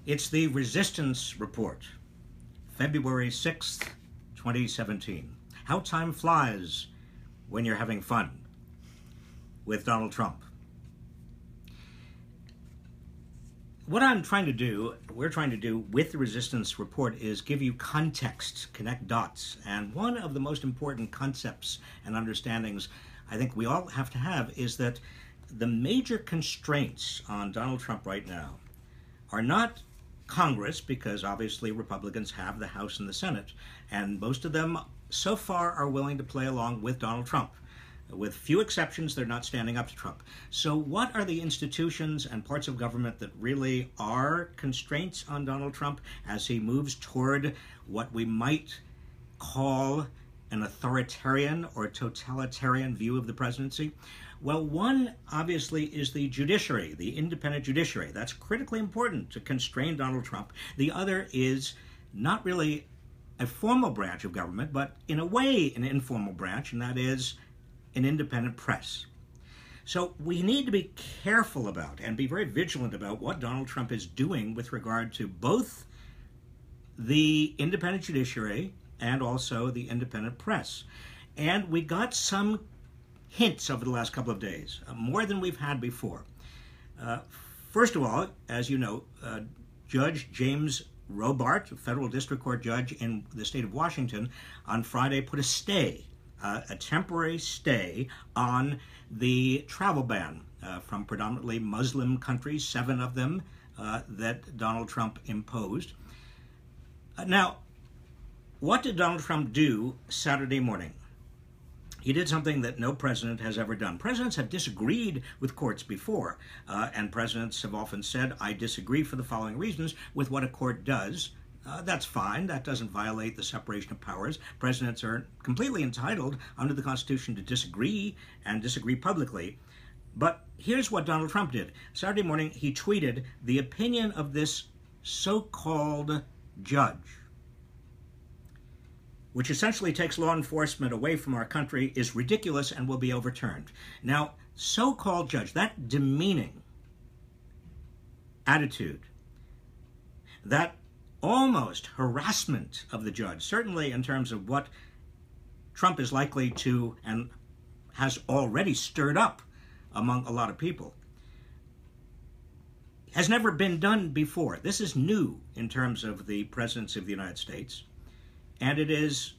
It's the Resistance Report, February 6th, 2017. How time flies when you're having fun with Donald Trump. What we're trying to do with the Resistance Report is give you context, connect dots. And one of the most important concepts and understandings I think we all have to have is that the major constraints on Donald Trump right now are not Congress, because obviously Republicans have the House and the Senate, and most of them so far are willing to play along with Donald Trump. With few exceptions, they're not standing up to Trump. So what are the institutions and parts of government that really are constraints on Donald Trump as he moves toward what we might call an authoritarian or totalitarian view of the presidency? Well, one, obviously, is the judiciary, the independent judiciary. That's critically important to constrain Donald Trump. The other is not really a formal branch of government, but in a way an informal branch, and that is an independent press. So we need to be careful about and be very vigilant about what Donald Trump is doing with regard to both the independent judiciary and also the independent press. And we got some hints over the last couple of days, more than we've had before. First of all, as you know, Judge James Robart, a federal district court judge in the state of Washington, on Friday put a stay, a temporary stay on the travel ban from predominantly Muslim countries, 7 of them that Donald Trump imposed. Now, what did Donald Trump do Saturday morning? He did something that no president has ever done. Presidents have disagreed with courts before, and presidents have often said, I disagree for the following reasons with what a court does. That's fine. That doesn't violate the separation of powers. Presidents are completely entitled under the Constitution to disagree and disagree publicly. But here's what Donald Trump did. Saturday morning, he tweeted, the opinion of this so-called judge, which essentially takes law enforcement away from our country, is ridiculous and will be overturned. Now, so-called judge, that demeaning attitude, that almost harassment of the judge, certainly in terms of what Trump is likely to and has already stirred up among a lot of people, has never been done before. This is new in terms of the presidency of the United States. And it is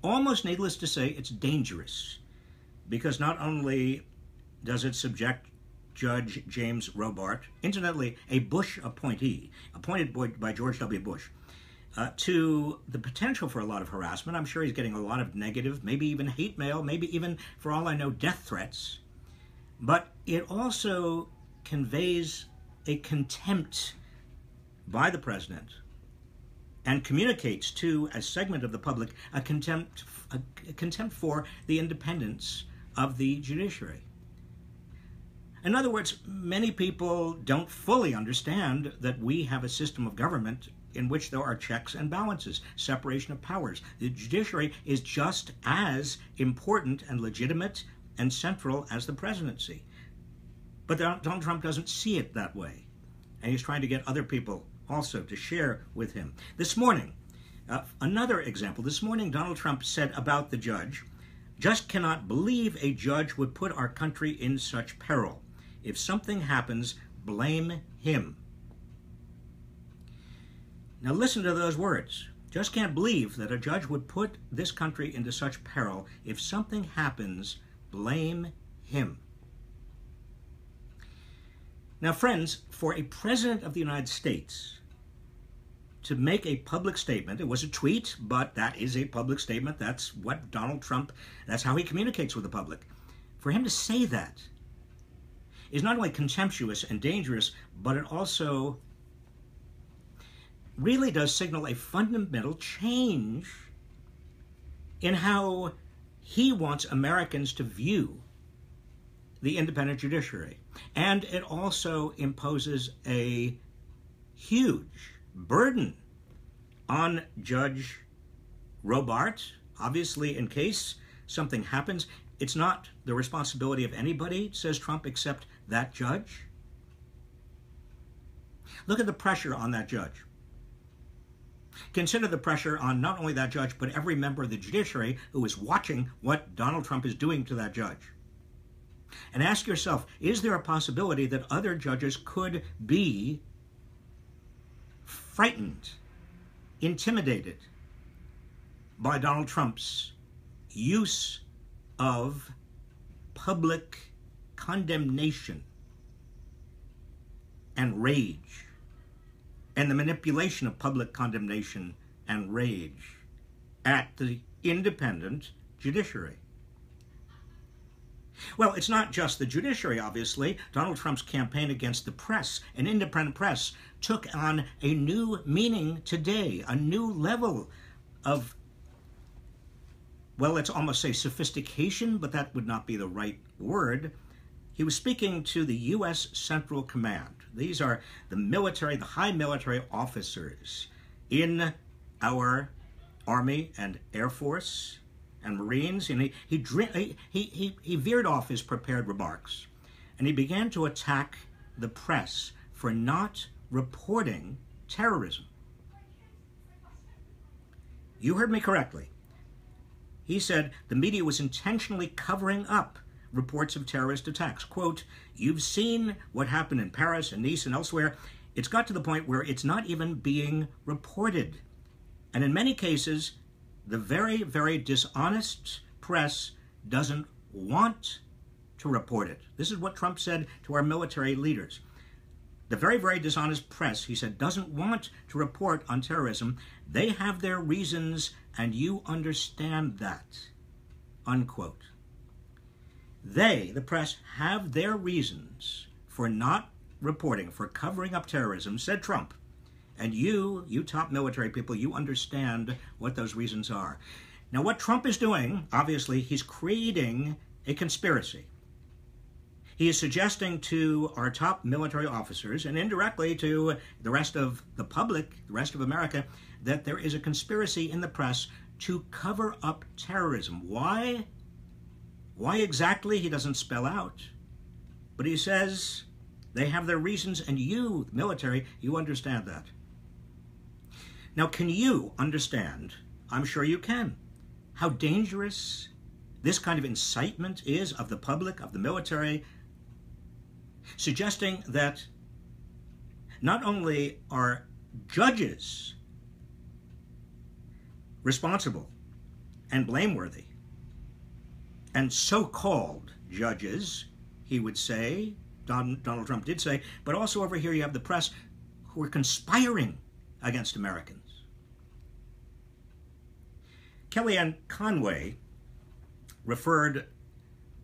almost needless to say, it's dangerous, because not only does it subject Judge James Robart, incidentally a Bush appointee, appointed by George W. Bush, to the potential for a lot of harassment. I'm sure he's getting a lot of negative, maybe even hate mail, maybe even, for all I know, death threats. But it also conveys a contempt by the president and communicates to a segment of the public a contempt for the independence of the judiciary. In other words, many people don't fully understand that we have a system of government in which there are checks and balances, separation of powers. The judiciary is just as important and legitimate and central as the presidency. But Donald Trump doesn't see it that way, and he's trying to get other people also to share with him. This morning, another example. This morning, Donald Trump said about the judge, just cannot believe a judge would put our country in such peril. If something happens, blame him. Now listen to those words. Just can't believe that a judge would put this country into such peril. If something happens, blame him. Now, friends, for a president of the United States to make a public statement, it was a tweet, but that is a public statement. That's what Donald Trump, that's how he communicates with the public. For him to say that is not only contemptuous and dangerous, but it also really does signal a fundamental change in how he wants Americans to view the independent judiciary. And it also imposes a huge burden on Judge Robart. Obviously, in case something happens, it's not the responsibility of anybody, says Trump, except that judge. Look at the pressure on that judge. Consider the pressure on not only that judge, but every member of the judiciary who is watching what Donald Trump is doing to that judge. And ask yourself, is there a possibility that other judges could be frightened, intimidated by Donald Trump's use of public condemnation and rage, and the manipulation of public condemnation and rage at the independent judiciary? Well, it's not just the judiciary, obviously. Donald Trump's campaign against the press, an independent press, took on a new meaning today, a new level of, well, let's almost say sophistication, but that would not be the right word. He was speaking to the U.S. Central Command. These are the military, the high military officers in our Army and Air Force and Marines, and he veered off his prepared remarks, and he began to attack the press for not reporting terrorism. You heard me correctly. He said the media was intentionally covering up reports of terrorist attacks. Quote, "You've seen what happened in Paris and Nice and elsewhere. It's got to the point where it's not even being reported. And in many cases, the very, very dishonest press doesn't want to report it." This is what Trump said to our military leaders. The very, very dishonest press, he said, doesn't want to report on terrorism. They have their reasons, and you understand that. Unquote. They, the press, have their reasons for not reporting, for covering up terrorism, said Trump. And you top military people, you understand what those reasons are. Now, what Trump is doing, obviously, he's creating a conspiracy. He is suggesting to our top military officers, and indirectly to the rest of the public, the rest of America, that there is a conspiracy in the press to cover up terrorism. Why? Why exactly, he doesn't spell out. But he says they have their reasons, and you, the military, you understand that. Now, can you understand, I'm sure you can, how dangerous this kind of incitement is of the public, of the military, suggesting that not only are judges responsible and blameworthy, and so-called judges, he would say, Donald Trump did say, but also over here you have the press who are conspiring against Americans. Kellyanne Conway referred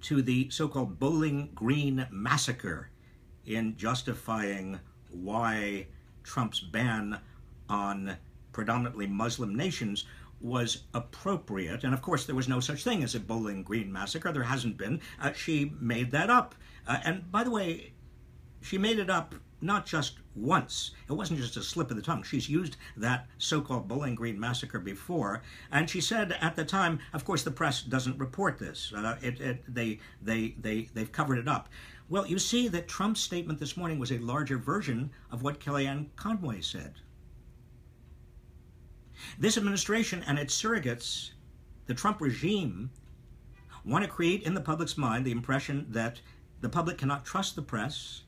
to the so-called Bowling Green massacre in justifying why Trump's ban on predominantly Muslim nations was appropriate. And of course, there was no such thing as a Bowling Green massacre. There hasn't been. She made that up. And by the way, she made it up not just once. It wasn't just a slip of the tongue. She's used that so-called Bowling Green massacre before. And she said at the time, of course, the press doesn't report this. They've covered it up. Well, you see that Trump's statement this morning was a larger version of what Kellyanne Conway said. This administration and its surrogates, the Trump regime, want to create in the public's mind the impression that the public cannot trust the press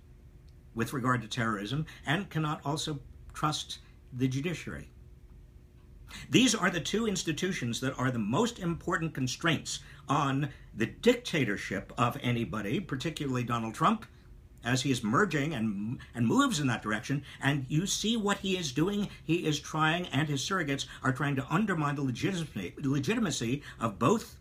with regard to terrorism and cannot also trust the judiciary. These are the two institutions that are the most important constraints on the dictatorship of anybody, particularly Donald Trump, as he is merging and moves in that direction. And you see what he is doing. He is trying, and his surrogates are trying to undermine the legitimacy of both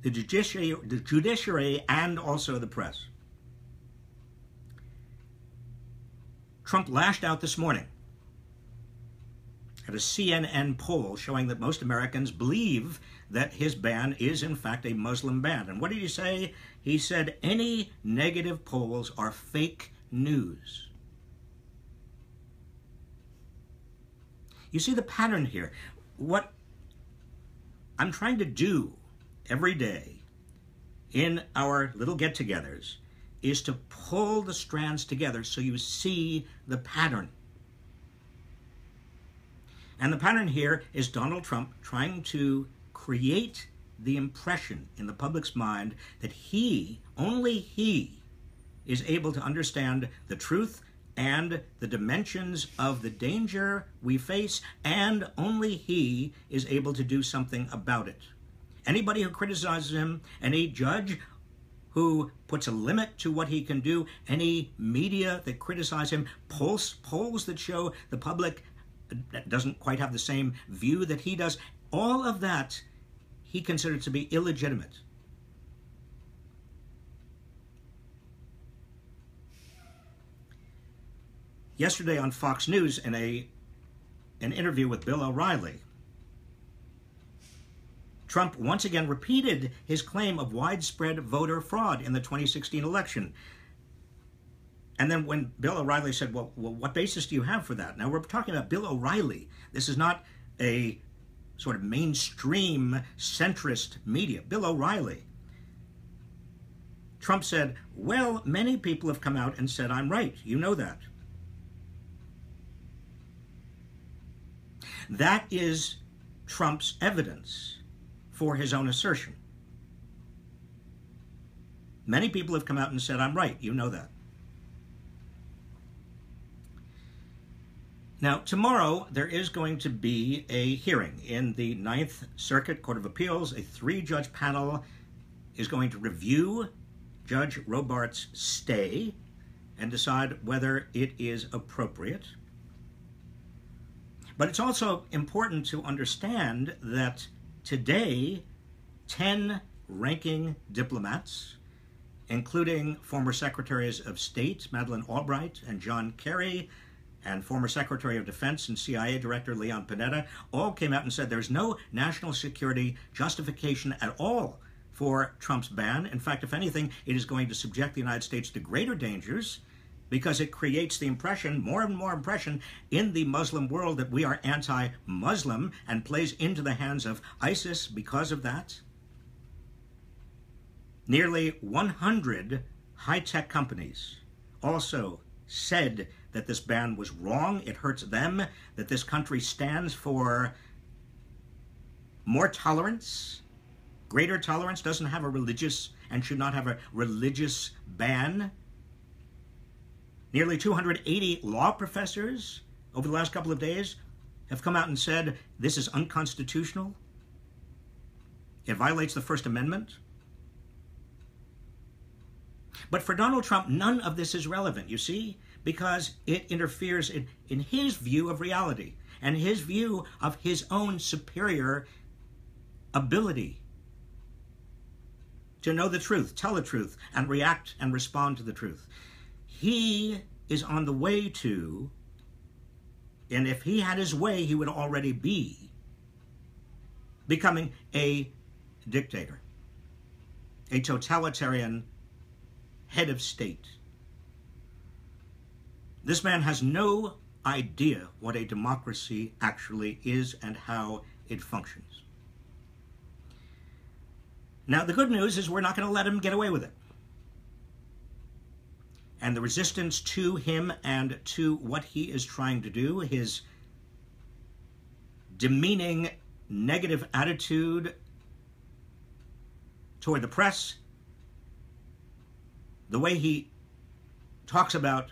the judiciary and also the press. Trump lashed out this morning at a CNN poll showing that most Americans believe that his ban is in fact a Muslim ban. And what did he say? He said any negative polls are fake news. You see the pattern here. What I'm trying to do every day in our little get-togethers is to pull the strands together so you see the pattern. And the pattern here is Donald Trump trying to create the impression in the public's mind that he, only he, is able to understand the truth and the dimensions of the danger we face, and only he is able to do something about it. Anybody who criticizes him, any judge who puts a limit to what he can do, any media that criticize him, polls that show the public doesn't quite have the same view that he does, all of that he considers to be illegitimate. Yesterday on Fox News, in an interview with Bill O'Reilly, Trump once again repeated his claim of widespread voter fraud in the 2016 election. And then when Bill O'Reilly said, well, what basis do you have for that? Now, we're talking about Bill O'Reilly. This is not a sort of mainstream centrist media. Bill O'Reilly. Trump said, well, many people have come out and said I'm right. You know that. That is Trump's evidence for his own assertion. Many people have come out and said I'm right. You know that. Now, tomorrow, there is going to be a hearing in the Ninth Circuit Court of Appeals. A 3-judge panel is going to review Judge Robart's stay and decide whether it is appropriate. But it's also important to understand that today, 10 ranking diplomats, including former Secretaries of State Madeleine Albright and John Kerry, and former Secretary of Defense and CIA Director Leon Panetta, all came out and said there's no national security justification at all for Trump's ban. In fact, if anything, it is going to subject the United States to greater dangers because it creates the impression, more and more impression, in the Muslim world that we are anti-Muslim and plays into the hands of ISIS because of that. Nearly 100 high-tech companies also said that this ban was wrong, it hurts them, that this country stands for more tolerance, greater tolerance, doesn't have a religious and should not have a religious ban. Nearly 280 law professors over the last couple of days have come out and said this is unconstitutional. It violates the First Amendment. But for Donald Trump, none of this is relevant, you see, because it interferes in his view of reality and his view of his own superior ability to know the truth, tell the truth, and react and respond to the truth. He is on the way to, and if he had his way, he would already be becoming a dictator, a totalitarian head of state. This man has no idea what a democracy actually is and how it functions. Now, the good news is we're not going to let him get away with it. And the resistance to him and to what he is trying to do, his demeaning, negative attitude toward the press, the way he talks about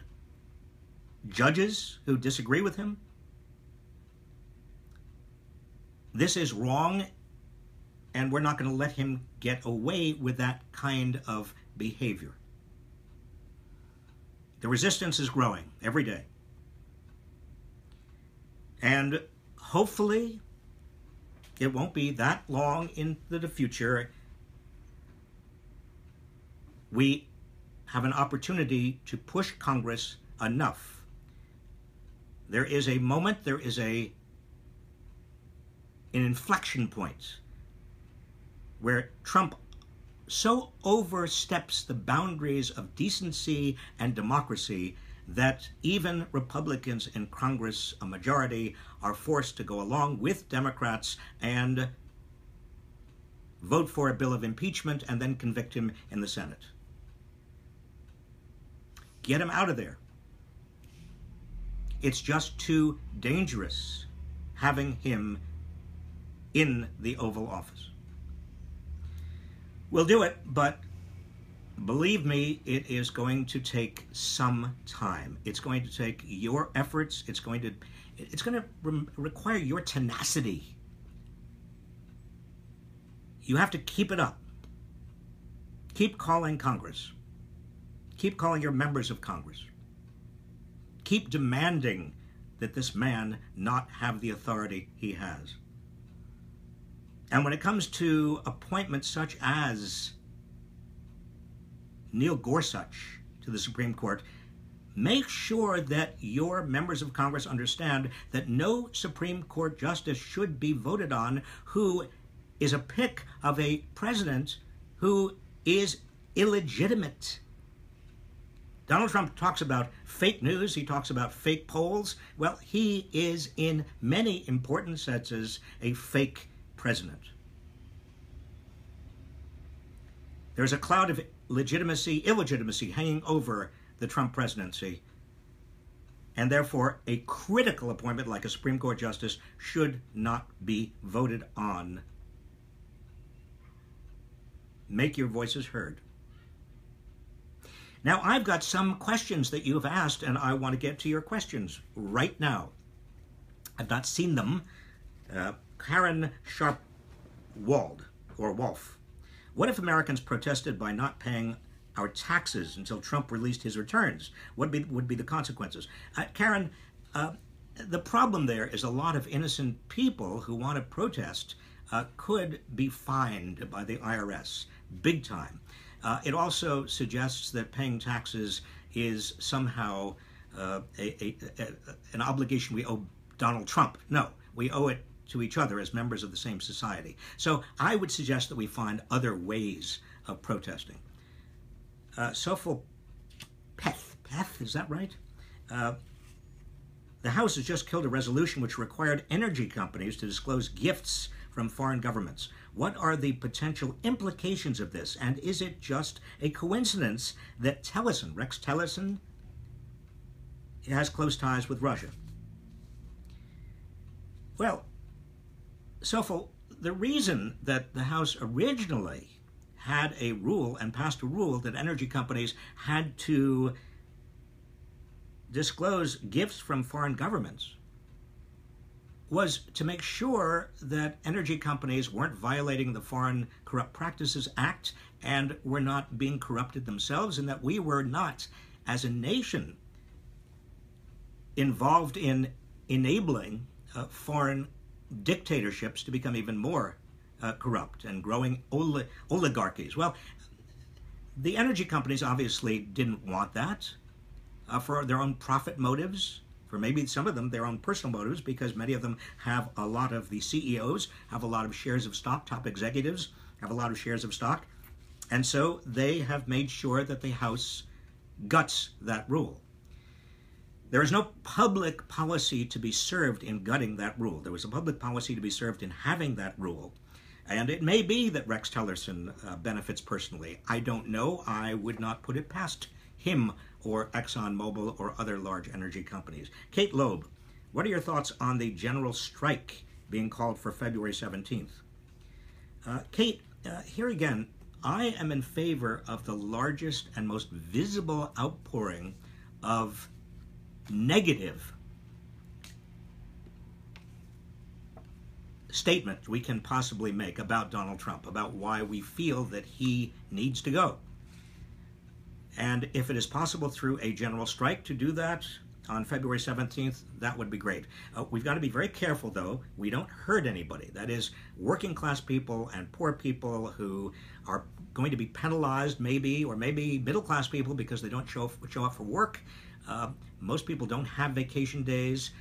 judges who disagree with him, this is wrong, and we're not going to let him get away with that kind of behavior. The resistance is growing every day. And hopefully, it won't be that long into the future we have an opportunity to push Congress enough. There is a moment, there is an inflection point where Trump so oversteps the boundaries of decency and democracy that even Republicans in Congress, a majority, are forced to go along with Democrats and vote for a bill of impeachment and then convict him in the Senate. Get him out of there. It's just too dangerous having him in the Oval Office. We'll do it, but believe me, it is going to take some time. It's going to take your efforts. It's going to require your tenacity. You have to keep it up. Keep calling Congress. Keep calling your members of Congress. Keep demanding that this man not have the authority he has. And when it comes to appointments such as Neil Gorsuch to the Supreme Court, make sure that your members of Congress understand that no Supreme Court justice should be voted on who is a pick of a president who is illegitimate. Donald Trump talks about fake news. He talks about fake polls. Well, he is in many important senses a fake president. There's a cloud of illegitimacy hanging over the Trump presidency, and therefore a critical appointment like a Supreme Court justice should not be voted on. Make your voices heard. Now, I've got some questions that you have asked, and I want to get to your questions right now. I've not seen them. Karen Sharp-Wald, or Wolf. What if Americans protested by not paying our taxes until Trump released his returns? What would be the consequences? Karen, the problem there is a lot of innocent people who want to protest could be fined by the IRS big time. It also suggests that paying taxes is somehow an obligation we owe Donald Trump. No, we owe it to each other as members of the same society. So I would suggest that we find other ways of protesting. Sofal Peth, is that right? The House has just killed a resolution which required energy companies to disclose gifts from foreign governments. What are the potential implications of this? And is it just a coincidence that Rex Tillerson, has close ties with Russia? Well, Sofal, the reason that the House originally had a rule and passed a rule that energy companies had to disclose gifts from foreign governments was to make sure that energy companies weren't violating the Foreign Corrupt Practices Act and were not being corrupted themselves, and that we were not, as a nation, involved in enabling foreign dictatorships to become even more corrupt and growing oligarchies. Well, the energy companies obviously didn't want that for their own profit motives, for maybe some of them their own personal motives, because many of them have a lot of the CEOs, have a lot of shares of stock, top executives have a lot of shares of stock, and so they have made sure that the House guts that rule. There is no public policy to be served in gutting that rule. There was a public policy to be served in having that rule. And it may be that Rex Tillerson benefits personally. I don't know. I would not put it past him or ExxonMobil or other large energy companies. Kate Loeb, what are your thoughts on the general strike being called for February 17th? Kate, here again, I am in favor of the largest and most visible outpouring of negative statement we can possibly make about Donald Trump, about why we feel that he needs to go. And if it is possible through a general strike to do that on February 17th, that would be great. We've got to be very careful, though. We don't hurt anybody. That is, working class people and poor people who are going to be penalized, maybe, or maybe middle class people because they don't show up for work. Most people don't have vacation days.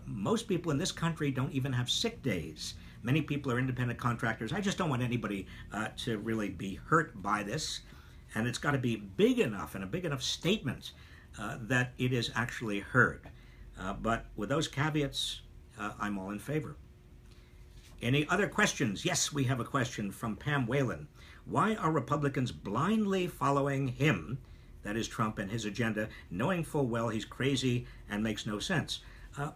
Most people in this country don't even have sick days. Many people are independent contractors. I just don't want anybody to really be hurt by this. And it's got to be big enough and a big enough statement that it is actually heard. But with those caveats, I'm all in favor. Any other questions? Yes, we have a question from Pam Whalen. Why are Republicans blindly following him that is Trump and his agenda, knowing full well he's crazy and makes no sense.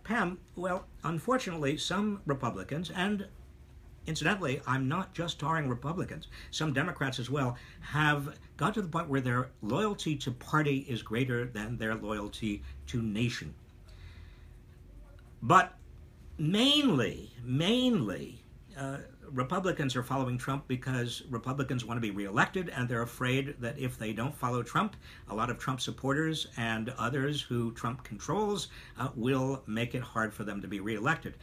Pam, well, unfortunately, some Republicans, and incidentally, I'm not just tarring Republicans, some Democrats as well, have got to the point where their loyalty to party is greater than their loyalty to nation. But mainly, Republicans are following Trump because Republicans want to be reelected, and they're afraid that if they don't follow Trump, a lot of Trump supporters and others who Trump controls will make it hard for them to be reelected.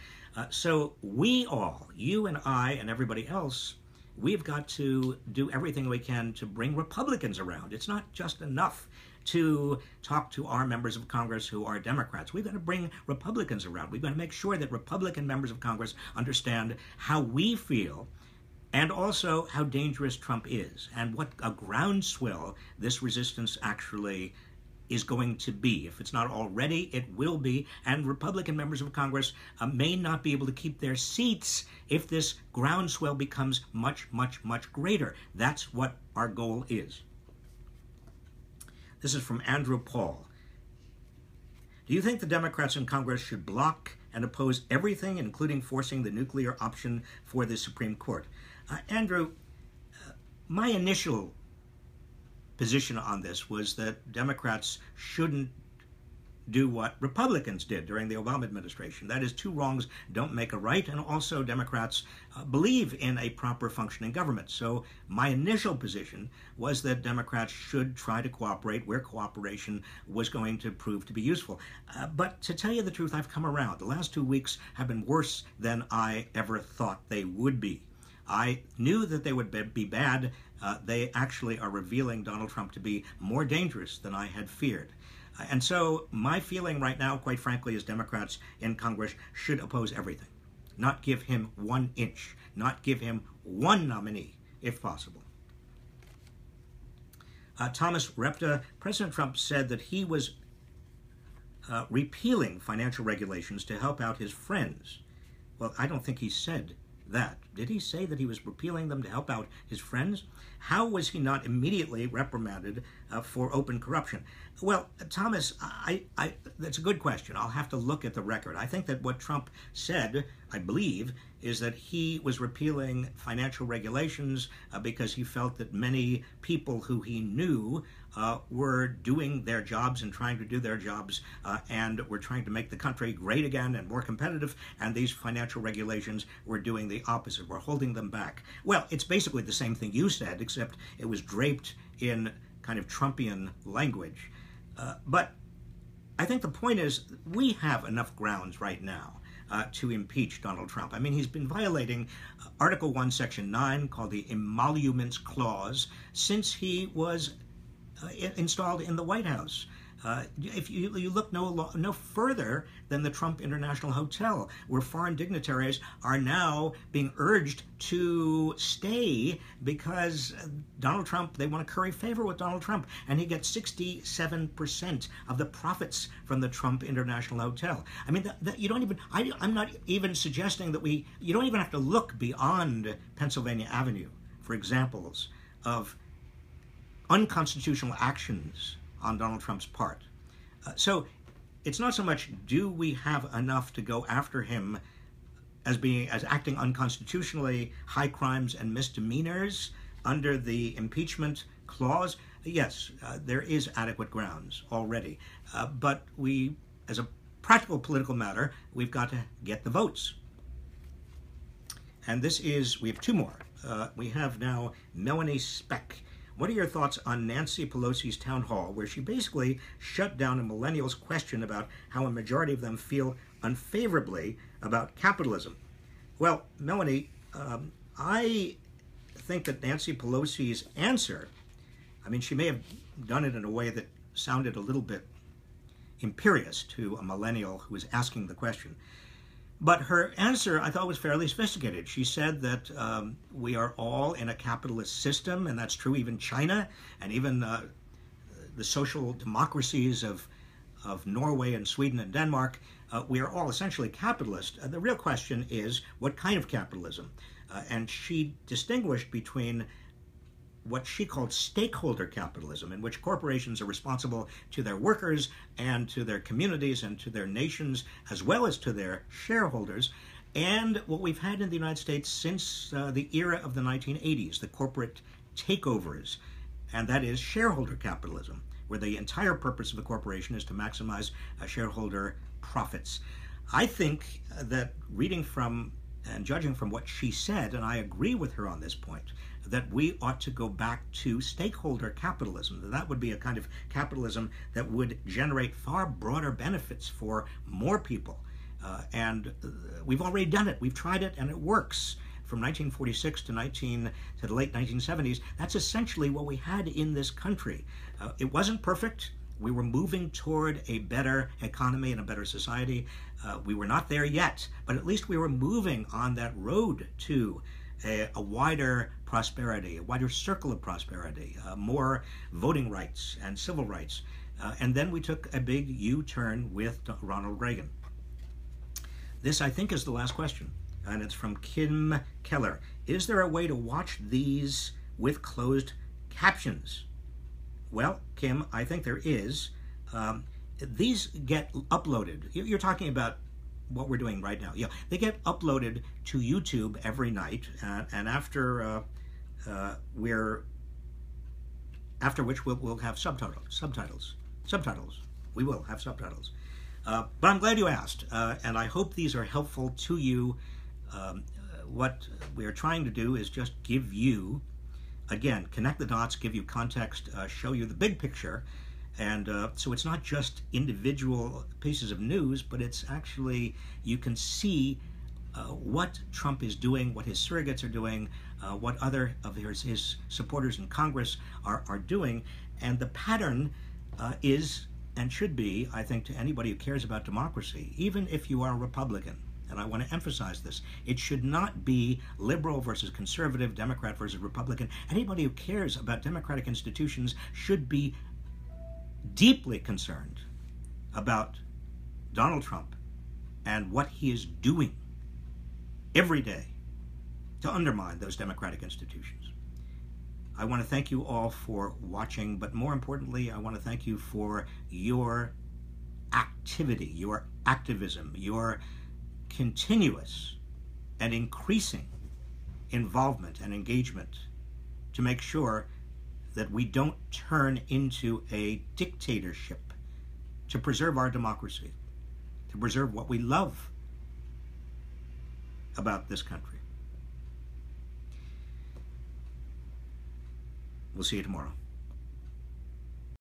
So we all, you and I and everybody else, we've got to do everything we can to bring Republicans around. It's not just enough to talk to our members of Congress who are Democrats. We've got to bring Republicans around. We've got to make sure that Republican members of Congress understand how we feel and also how dangerous Trump is and what a groundswell this resistance actually is going to be. If it's not already, it will be. And Republican members of Congress may not be able to keep their seats if this groundswell becomes much, much, much greater. That's what our goal is. This is from Andrew Paul. Do you think the Democrats in Congress should block and oppose everything, including forcing the nuclear option for the Supreme Court? Andrew, my initial position on this was that Democrats shouldn't do what Republicans did during the Obama administration. That is, two wrongs don't make a right, and also Democrats believe in a proper functioning government. So my initial position was that Democrats should try to cooperate where cooperation was going to prove to be useful. But to tell you the truth, I've come around. The last 2 weeks have been worse than I ever thought they would be. I knew that they would be bad. They actually are revealing Donald Trump to be more dangerous than I had feared. And so my feeling right now, quite frankly, is Democrats in Congress should oppose everything, not give him 1 inch, not give him one nominee, if possible. Thomas Repta, President Trump said that he was repealing financial regulations to help out his friends. Well, I don't think he said that. Did he say that he was repealing them to help out his friends? How was he not immediately reprimanded for open corruption? Well, Thomas, that's a good question. I'll have to look at the record. I think that what Trump said, I believe, is that he was repealing financial regulations because he felt that many people who he knew were doing their jobs and trying to do their jobs and were trying to make the country great again and more competitive, and these financial regulations were doing the opposite, were holding them back. Well, it's basically the same thing you said, except it was draped in kind of Trumpian language. But I think the point is we have enough grounds right now to impeach Donald Trump. I mean, he's been violating Article 1, Section 9, called the Emoluments Clause, since he was installed in the White House. If you look no further than the Trump International Hotel, where foreign dignitaries are now being urged to stay because Donald Trump, they want to curry favor with Donald Trump, and he gets 67% of the profits from the Trump International Hotel. I mean, that you don't even, I'm not even suggesting that you don't even have to look beyond Pennsylvania Avenue for examples of unconstitutional actions on Donald Trump's part. So it's not so much do we have enough to go after him as acting unconstitutionally, high crimes and misdemeanors under the impeachment clause. Yes, there is adequate grounds already, but we, as a practical political matter, we've got to get the votes. And we have 2 more. We have now Melanie Speck. What are your thoughts on Nancy Pelosi's town hall, where she basically shut down a millennial's question about how a majority of them feel unfavorably about capitalism? Well, Melanie, I think that Nancy Pelosi's answer, I mean, she may have done it in a way that sounded a little bit imperious to a millennial who was asking the question. But her answer, I thought, was fairly sophisticated. She said that we are all in a capitalist system, and that's true even China, and even the social democracies of Norway and Sweden and Denmark. We are all essentially capitalist. The real question is, what kind of capitalism? And she distinguished between what she called stakeholder capitalism, in which corporations are responsible to their workers and to their communities and to their nations, as well as to their shareholders, and what we've had in the United States since the era of the 1980s, the corporate takeovers, and that is shareholder capitalism, where the entire purpose of a corporation is to maximize shareholder profits. I think that reading from and judging from what she said, and I agree with her on this point, that we ought to go back to stakeholder capitalism. That would be a kind of capitalism that would generate far broader benefits for more people. And we've already done it. We've tried it, and it works. From 1946 to the late 1970s, that's essentially what we had in this country. It wasn't perfect. We were moving toward a better economy and a better society. We were not there yet, but at least we were moving on that road to a wider prosperity, a wider circle of prosperity, more voting rights and civil rights. And then we took a big U-turn with Ronald Reagan. This, I think, is the last question, and it's from Kim Keller. Is there a way to watch these with closed captions? Well, Kim, I think there is. These get uploaded. You're talking about what we're doing right now. Yeah, they get uploaded to YouTube every night, and after which we'll have subtitles. We will have subtitles. But I'm glad you asked, and I hope these are helpful to you. What we are trying to do is just give you, again, connect the dots, give you context, show you the big picture. And so it's not just individual pieces of news, but it's actually, you can see what Trump is doing, what his surrogates are doing, what other of his supporters in Congress are doing. And the pattern is and should be, I think, to anybody who cares about democracy, even if you are a Republican. And I want to emphasize this. It should not be liberal versus conservative, Democrat versus Republican. Anybody who cares about democratic institutions should be deeply concerned about Donald Trump and what he is doing every day to undermine those democratic institutions. I want to thank you all for watching, but more importantly, I want to thank you for your activity, your activism, your continuous and increasing involvement and engagement to make sure that we don't turn into a dictatorship, to preserve our democracy, to preserve what we love about this country. We'll see you tomorrow.